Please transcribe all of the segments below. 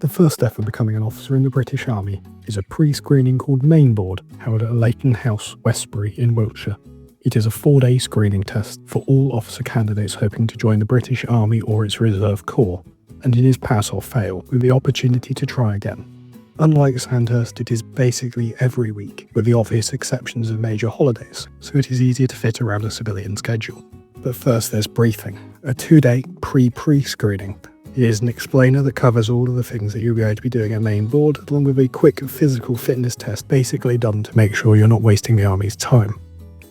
The first step of becoming an officer in the British Army is a pre-screening called Mainboard, held at Leighton House, Westbury in Wiltshire. It is a 4-day screening test for all officer candidates hoping to join the British Army or its Reserve Corps, and it is pass or fail, with the opportunity to try again. Unlike Sandhurst, it is basically every week, with the obvious exceptions of major holidays, so it is easier to fit around a civilian schedule. But first there's briefing, a 2-day pre-screening. It is an explainer that covers all of the things that you're going to be doing at Mainboard, along with a quick physical fitness test basically done to make sure you're not wasting the Army's time.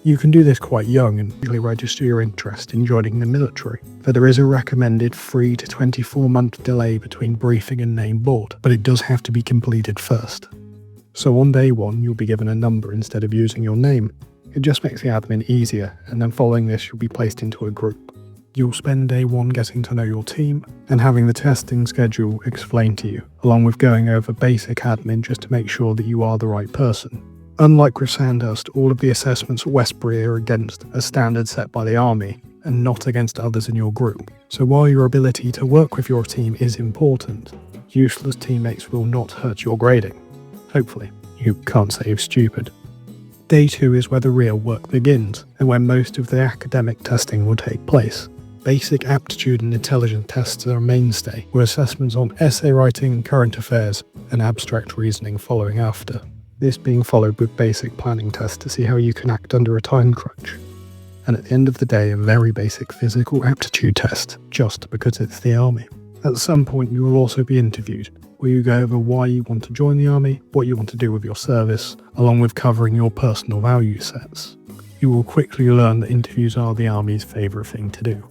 You can do this quite young and usually register your interest in joining the military, for there is a recommended 3 to 24 month delay between briefing and Mainboard, but it does have to be completed first. So on day 1 you'll be given a number instead of using your name. It just makes the admin easier, and then following this you'll be placed into a group. You'll spend day 1 getting to know your team and having the testing schedule explained to you, along with going over basic admin just to make sure that you are the right person. Unlike with Sandhurst, all of the assessments at Westbury are against a standard set by the Army and not against others in your group. So while your ability to work with your team is important, useless teammates will not hurt your grading. Hopefully. You can't say you're stupid. Day 2 is where the real work begins, and where most of the academic testing will take place. Basic aptitude and intelligence tests are a mainstay, with assessments on essay writing, current affairs, and abstract reasoning following after. This being followed with basic planning tests to see how you can act under a time crunch. And at the end of the day, a very basic physical aptitude test, just because it's the Army. At some point you will also be interviewed, where you go over why you want to join the Army, what you want to do with your service, along with covering your personal value sets. You will quickly learn that interviews are the Army's favourite thing to do.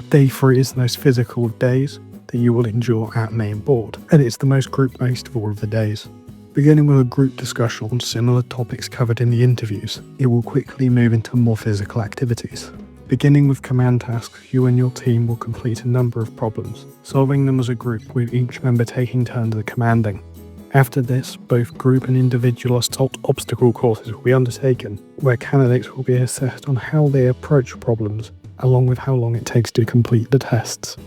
Day 3 is the most physical of days that you will endure at Mainboard, and it's the most group-based of all of the days. Beginning with a group discussion on similar topics covered in the interviews, it will quickly move into more physical activities. Beginning with command tasks, you and your team will complete a number of problems, solving them as a group with each member taking turns at commanding. After this, both group and individual assault obstacle courses will be undertaken, where candidates will be assessed on how they approach problems, along with how long it takes to complete the tests.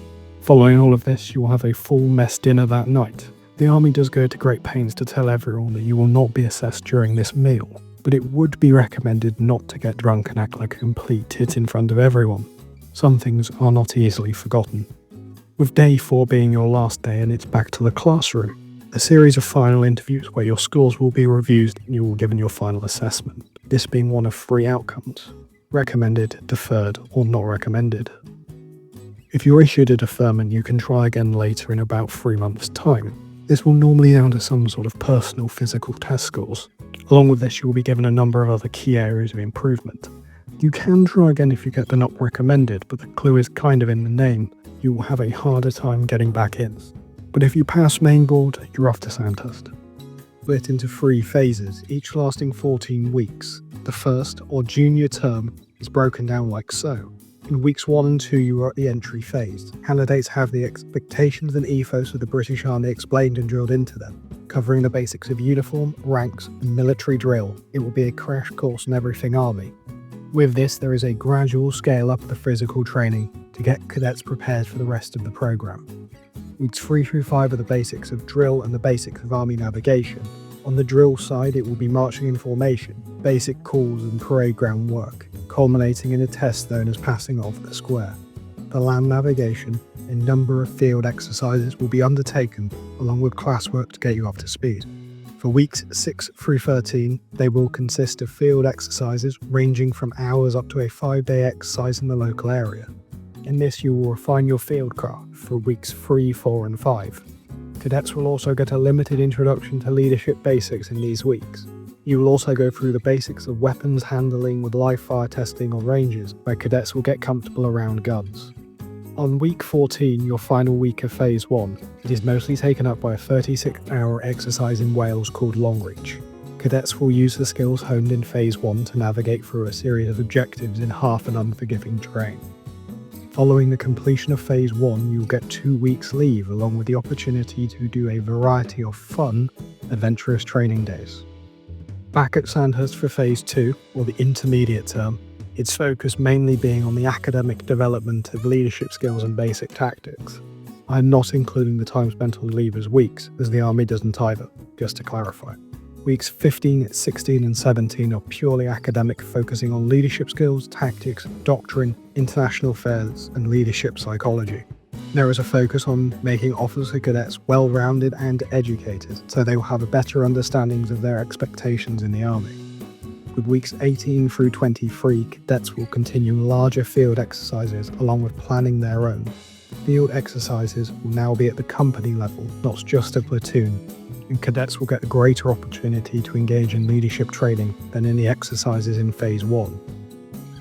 Following all of this, you will have a full mess dinner that night. The Army does go to great pains to tell everyone that you will not be assessed during this meal, but it would be recommended not to get drunk and act like a complete tit in front of everyone. Some things are not easily forgotten. With day 4 being your last day and it's back to the classroom, a series of final interviews where your scores will be reviewed and you will be given your final assessment, this being one of 3 outcomes: recommended, deferred, or not recommended. If you're issued a deferment, you can try again later in about 3 months' time. This will normally down to some sort of personal physical test scores. Along with this, you will be given a number of other key areas of improvement. You can try again if you get the not recommended, but the clue is kind of in the name. You will have a harder time getting back in. But if you pass Mainboard, you're off to Sandhurst. Split into 3 phases, each lasting 14 weeks. The first, or junior term, is broken down like so. In weeks 1 and 2 you are at the entry phase. Candidates have the expectations and ethos of the British Army explained and drilled into them, covering the basics of uniform, ranks, and military drill. It will be a crash course on everything Army. With this, there is a gradual scale up of the physical training to get cadets prepared for the rest of the programme. Weeks 3 through 5 are the basics of drill and the basics of Army navigation. On the drill side, it will be marching in formation, basic calls and parade ground work, culminating in a test known as passing off the square. The land navigation, a number of field exercises will be undertaken along with classwork to get you up to speed. For weeks 6 through 13, they will consist of field exercises ranging from hours up to a 5-day exercise in the local area. In this, you will refine your fieldcraft for weeks 3, 4 and 5. Cadets will also get a limited introduction to leadership basics in these weeks. You will also go through the basics of weapons handling with live fire testing on ranges, where cadets will get comfortable around guns. On week 14, your final week of phase 1, it is mostly taken up by a 36-hour exercise in Wales called Long Reach. Cadets will use the skills honed in phase 1 to navigate through a series of objectives in half an unforgiving terrain. Following the completion of phase 1, you'll get 2 weeks leave along with the opportunity to do a variety of fun, adventurous training days. Back at Sandhurst for phase 2, or the intermediate term, its focus mainly being on the academic development of leadership skills and basic tactics. I'm not including the time spent on leave as weeks, as the army doesn't either, just to clarify. Weeks 15, 16 and 17 are purely academic, focusing on leadership skills, tactics, doctrine, international affairs and leadership psychology. There is a focus on making officer cadets well-rounded and educated, so they will have a better understanding of their expectations in the army. With weeks 18 through 23, cadets will continue larger field exercises along with planning their own. Field exercises will now be at the company level, not just a platoon, and cadets will get a greater opportunity to engage in leadership training than in the exercises in Phase 1.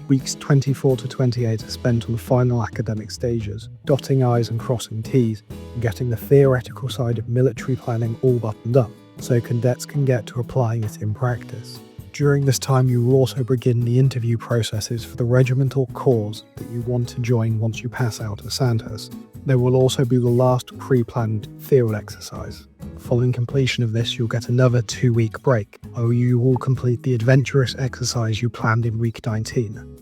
Weeks 24 to 28 are spent on the final academic stages, dotting I's and crossing T's, and getting the theoretical side of military planning all buttoned up, so cadets can get to applying it in practice. During this time, you will also begin the interview processes for the regimental corps that you want to join once you pass out at Sandhurst. There will also be the last pre-planned field exercise. Following completion of this, you'll get another 2-week break, where you will complete the Adventurous exercise you planned in week 19.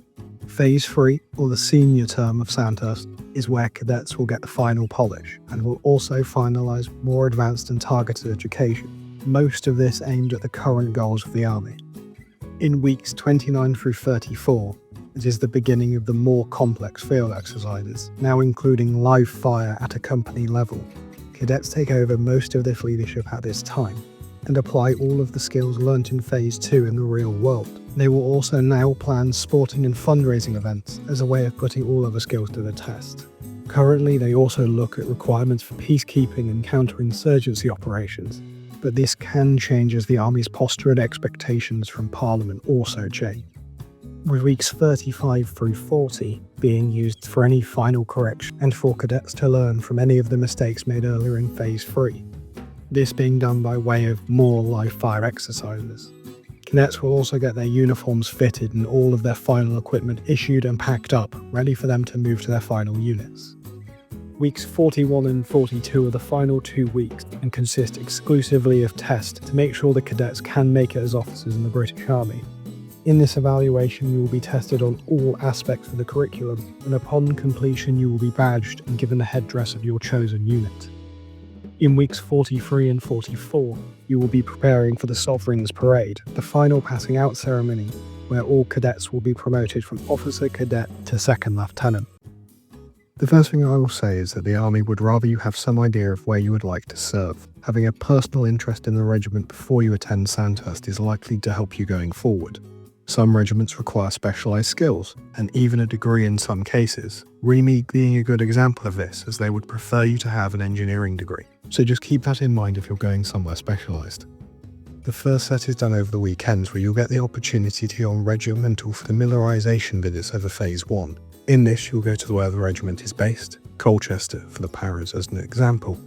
Phase 3, or the senior term of Sandhurst, is where cadets will get the final polish, and will also finalise more advanced and targeted education, most of this aimed at the current goals of the Army. In weeks 29 through 34, it is the beginning of the more complex field exercises, now including live fire at a company level. Cadets take over most of this leadership at this time, and apply all of the skills learnt in Phase 2 in the real world. They will also now plan sporting and fundraising events as a way of putting all other skills to the test. Currently, they also look at requirements for peacekeeping and counterinsurgency operations, but this can change as the Army's posture and expectations from Parliament also change. With weeks 35 through 40 being used for any final correction and for cadets to learn from any of the mistakes made earlier in Phase 3. This being done by way of more live fire exercises. Cadets will also get their uniforms fitted and all of their final equipment issued and packed up, ready for them to move to their final units. Weeks 41 and 42 are the final 2 weeks and consist exclusively of tests to make sure the cadets can make it as officers in the British Army. In this evaluation, you will be tested on all aspects of the curriculum, and upon completion you will be badged and given the headdress of your chosen unit. In weeks 43 and 44, you will be preparing for the Sovereign's Parade, the final passing out ceremony, where all cadets will be promoted from officer cadet to second lieutenant. The first thing I will say is that the Army would rather you have some idea of where you would like to serve. Having a personal interest in the regiment before you attend Sandhurst is likely to help you going forward. Some regiments require specialised skills, and even a degree in some cases, REME being a good example of this, as they would prefer you to have an engineering degree. So just keep that in mind if you're going somewhere specialised. The first set is done over the weekends, where you'll get the opportunity to go on regimental familiarisation visits over Phase 1. In this, you'll go to where the regiment is based, Colchester for the Paras as an example,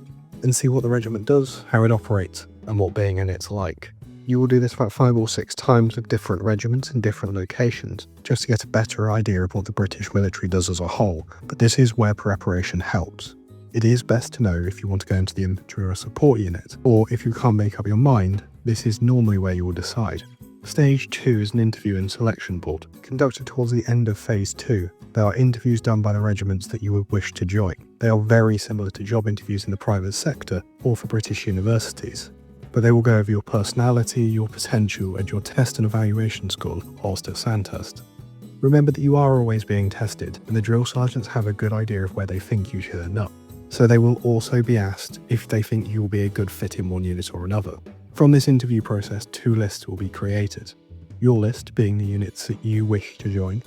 and see what the regiment does, how it operates, and what being in it's like. You will do this about 5 or 6 times with different regiments in different locations, just to get a better idea of what the British military does as a whole, but this is where preparation helps. It is best to know if you want to go into the infantry or a support unit, or if you can't make up your mind, this is normally where you will decide. Stage 2 is an interview and selection board, conducted towards the end of Phase 2. There are interviews done by the regiments that you would wish to join. They are very similar to job interviews in the private sector or for British universities, but they will go over your personality, your potential, and your test and evaluation score whilst at Sandhurst. Remember that you are always being tested, and the drill sergeants have a good idea of where they think you should end up, so they will also be asked if they think you will be a good fit in one unit or another. From this interview process, 2 lists will be created. Your list being the units that you wish to join,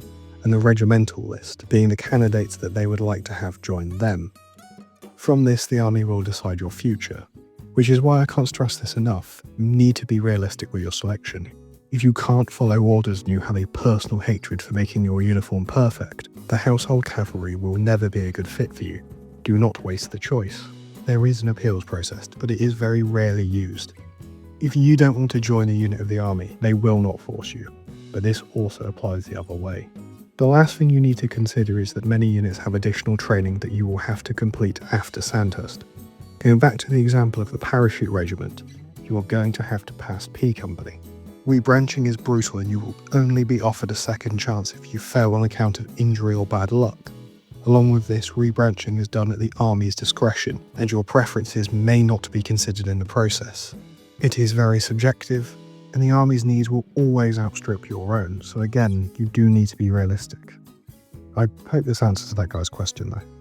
and the regimental list being the candidates that they would like to have join them. From this, the Army will decide your future, which is why I can't stress this enough. You need to be realistic with your selection. If you can't follow orders and you have a personal hatred for making your uniform perfect, the Household Cavalry will never be a good fit for you. Do not waste the choice. There is an appeals process, but it is very rarely used. If you don't want to join a unit of the Army, they will not force you, but this also applies the other way. The last thing you need to consider is that many units have additional training that you will have to complete after Sandhurst. Going back to the example of the Parachute Regiment, you are going to have to pass P Company. Rebranching is brutal and you will only be offered a second chance if you fail on account of injury or bad luck. Along with this, rebranching is done at the Army's discretion, and your preferences may not be considered in the process. It is very subjective, and the Army's needs will always outstrip your own, so again, you do need to be realistic. I hope this answers that guy's question though.